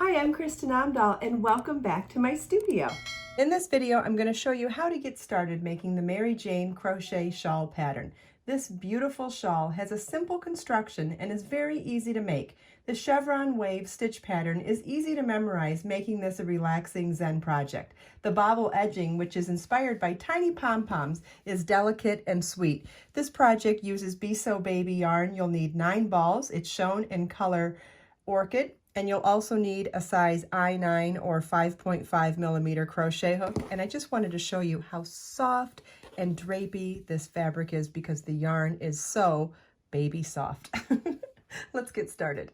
Hi, I'm Kristen Amdahl and welcome back to my studio. In this video, I'm going to show you how to get started making the Mary Jane Crochet Shawl pattern. This beautiful shawl has a simple construction and is very easy to make. The chevron wave stitch pattern is easy to memorize, making this a relaxing Zen project. The bobble edging, which is inspired by tiny pom-poms, is delicate and sweet. This project uses Be So Baby yarn. You'll need 9 balls. It's shown in color Orchid. And you'll also need a size I9 or 5.5 millimeter crochet hook. And I just wanted to show you how soft and drapey this fabric is because the yarn is so baby soft. Let's get started.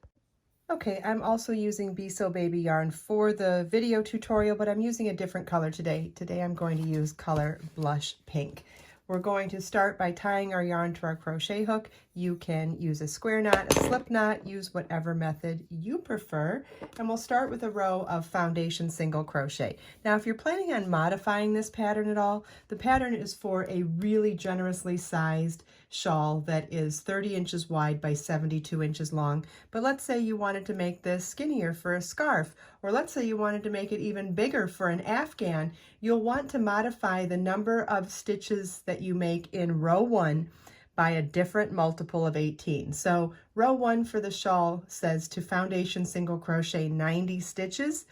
Okay, I'm also using Be So Baby yarn for the video tutorial, but I'm using a different color today. Today I'm going to use color Blush Pink. We're going to start by tying our yarn to our crochet hook. You can use a square knot, a slip knot, use whatever method you prefer. And we'll start with a row of foundation single crochet. Now, if you're planning on modifying this pattern at all, the pattern is for a really generously sized shawl that is 30 inches wide by 72 inches long. But let's say you wanted to make this skinnier for a scarf, or let's say you wanted to make it even bigger for an afghan. You'll want to modify the number of stitches that you make in row 1 by a different multiple of 18. So row 1 for the shawl says to foundation single crochet 90 stitches.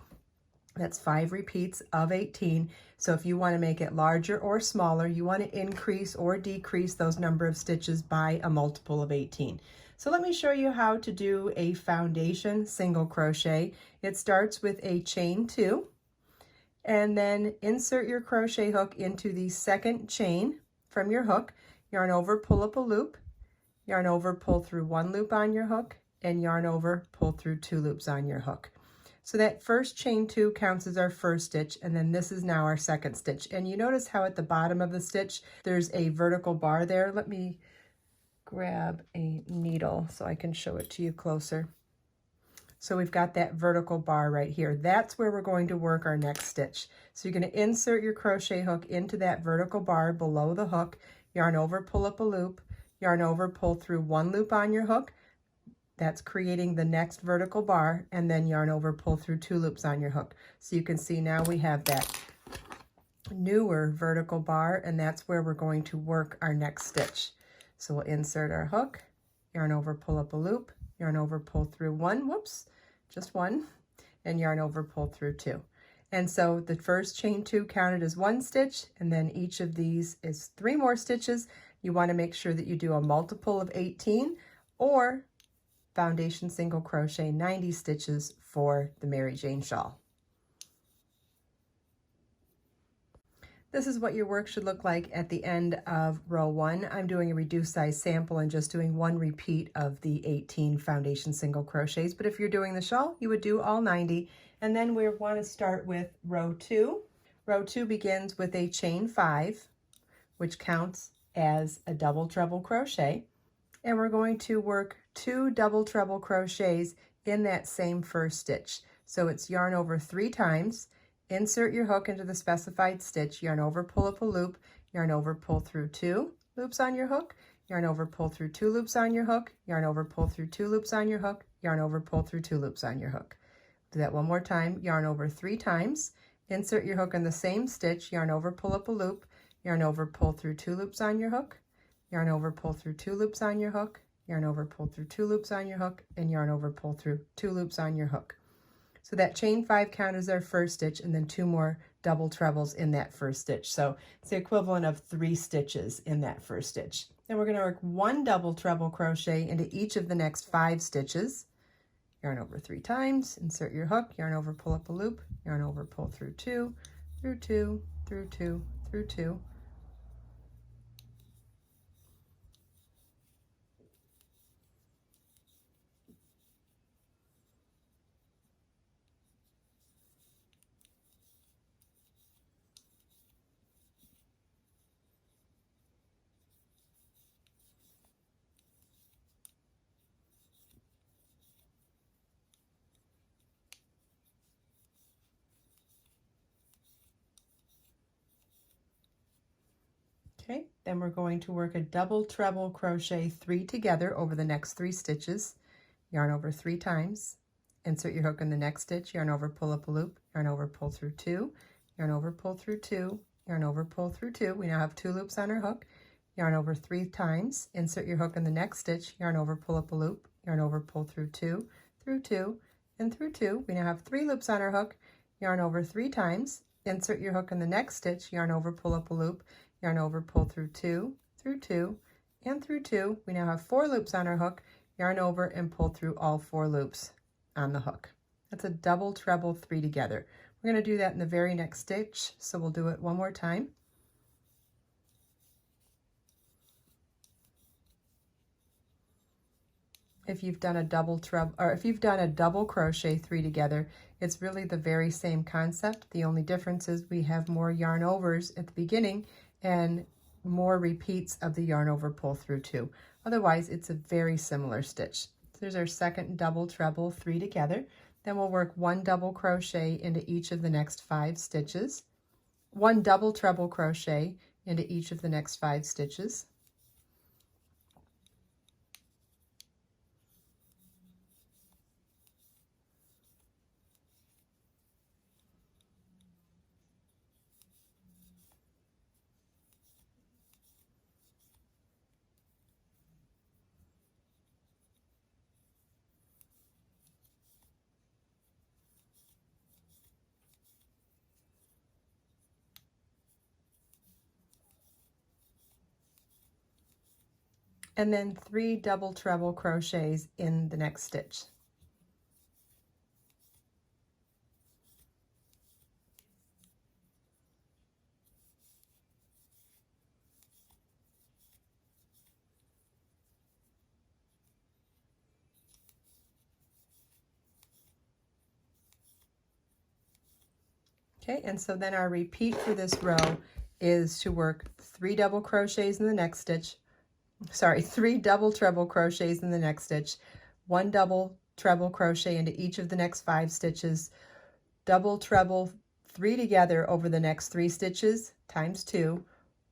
That's 5 repeats of 18. So if you want to make it larger or smaller, you want to increase or decrease those number of stitches by a multiple of 18. So let me show you how to do a foundation single crochet. It starts with a chain 2, and then insert your crochet hook into the second chain from your hook, yarn over, pull up a loop, yarn over, pull through 1 loop on your hook, and yarn over, pull through 2 loops on your hook. So that first chain 2 counts as our first stitch, and then this is now our second stitch. And you notice how at the bottom of the stitch, there's a vertical bar there. Let me grab a needle so I can show it to you closer. So we've got that vertical bar right here. That's where we're going to work our next stitch. So you're going to insert your crochet hook into that vertical bar below the hook, yarn over, pull up a loop, yarn over, pull through 1 loop on your hook. That's creating the next vertical bar, and then yarn over, pull through 2 loops on your hook. So you can see now we have that newer vertical bar, and that's where we're going to work our next stitch. So we'll insert our hook, yarn over, pull up a loop, yarn over, pull through 1, whoops, just 1, and yarn over, pull through 2. And so the first chain 2 counted as 1 stitch, and then each of these is 3 more stitches. You want to make sure that you do a multiple of 18 or foundation single crochet 90 stitches for the Mary Jane shawl. This is what your work should look like at the end of row 1. I'm doing a reduced size sample and just doing 1 repeat of the 18 foundation single crochets, but if you're doing the shawl, you would do all 90. And then we want to start with row 2. Row 2 begins with a chain 5, which counts as a double treble crochet. And we're going to work 2 double treble crochets in that same first stitch. So it's yarn over 3 times, insert your hook into the specified stitch, yarn over, pull up a loop, yarn over, pull through 2 loops on your hook, yarn over, pull through 2 loops on your hook, yarn over, pull through 2 loops on your hook, yarn over, pull through 2 loops on your hook. Do that one more time, yarn over 3 times, insert your hook in the same stitch, yarn over, pull up a loop, yarn over, pull through 2 loops on your hook, yarn over, pull through 2 loops on your hook, yarn over, pull through 2 loops on your hook, and yarn over, pull through 2 loops on your hook. So that chain 5 count as our first stitch, and then 2 more double trebles in that first stitch. So it's the equivalent of 3 stitches in that first stitch. Then we're going to work 1 double treble crochet into each of the next 5 stitches. Yarn over 3 times, insert your hook, yarn over, pull up a loop, yarn over, pull through 2, through 2, through 2, through 2. Okay, then we're going to work a double treble crochet 3 together over the next 3 stitches, yarn over 3 times, insert your hook in the next stitch, yarn over, pull up a loop, yarn over, pull through 2, yarn over, pull through 2, yarn over, pull through 2. We now have 2 loops on our hook, yarn over 3 times, insert your hook in the next stitch, yarn over, pull up a loop, yarn over, pull through 2, through 2, and through 2. We now have 3 loops on our hook, yarn over 3 times, insert your hook in the next stitch, yarn over, pull up a loop, yarn over, pull through 2, through 2, and through 2. We now have 4 loops on our hook, yarn over and pull through all 4 loops on the hook. That's a double treble 3 together. We're going to do that in the very next stitch, so we'll do it one more time. If you've done a double treble, or if you've done a double crochet 3 together, it's really the very same concept. The only difference is we have more yarn overs at the beginning and more repeats of the yarn over, pull through 2. Otherwise, it's a very similar stitch. So there's our second double treble 3 together. Then we'll work 1 double crochet into each of the next 5 stitches, 1 double treble crochet into each of the next 5 stitches. And then 3 double treble crochets in the next stitch. Okay, and so then our repeat for this row is to work 3 double crochets in the next stitch, 3 double treble crochets in the next stitch, 1 double treble crochet into each of the next 5 stitches, double treble 3 together over the next 3 stitches times 2,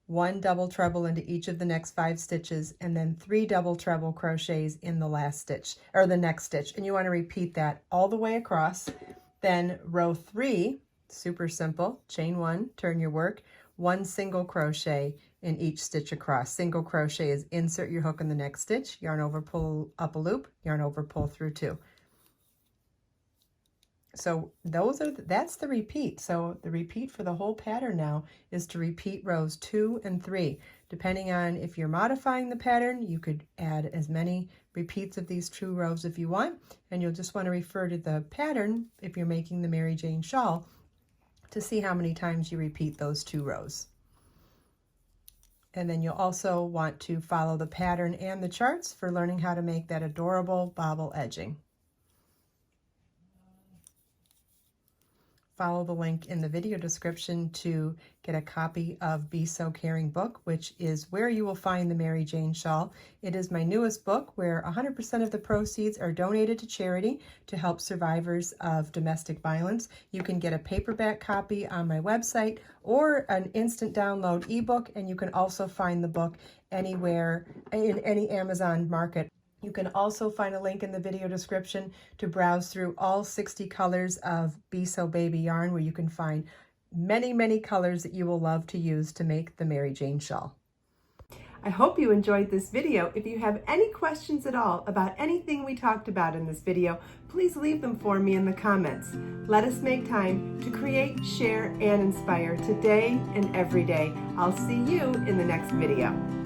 1 double treble into each of the next 5 stitches, and then 3 double treble crochets in the last stitch, or the next stitch. And you want to repeat that all the way across. Then row 3, super simple, chain 1, turn your work, 1 single crochet in each stitch across. Single crochet is insert your hook in the next stitch, yarn over, pull up a loop, yarn over, pull through 2. So that's the repeat. So the repeat for the whole pattern now is to repeat rows 2 and 3. Depending on if you're modifying the pattern, you could add as many repeats of these 2 rows if you want, and you'll just want to refer to the pattern if you're making the Mary Jane shawl to see how many times you repeat those 2 rows. And then you'll also want to follow the pattern and the charts for learning how to make that adorable bobble edging. Follow the link in the video description to get a copy of Be So Caring book, which is where you will find the Mary Jane shawl. It is my newest book where 100% of the proceeds are donated to charity to help survivors of domestic violence. You can get a paperback copy on my website or an instant download ebook, and you can also find the book anywhere in any Amazon market. You can also find a link in the video description to browse through all 60 colors of Be So Baby yarn, where you can find many, many colors that you will love to use to make the Mary Jane shawl. I hope you enjoyed this video. If you have any questions at all about anything we talked about in this video, please leave them for me in the comments. Let us make time to create, share, and inspire today and every day. I'll see you in the next video.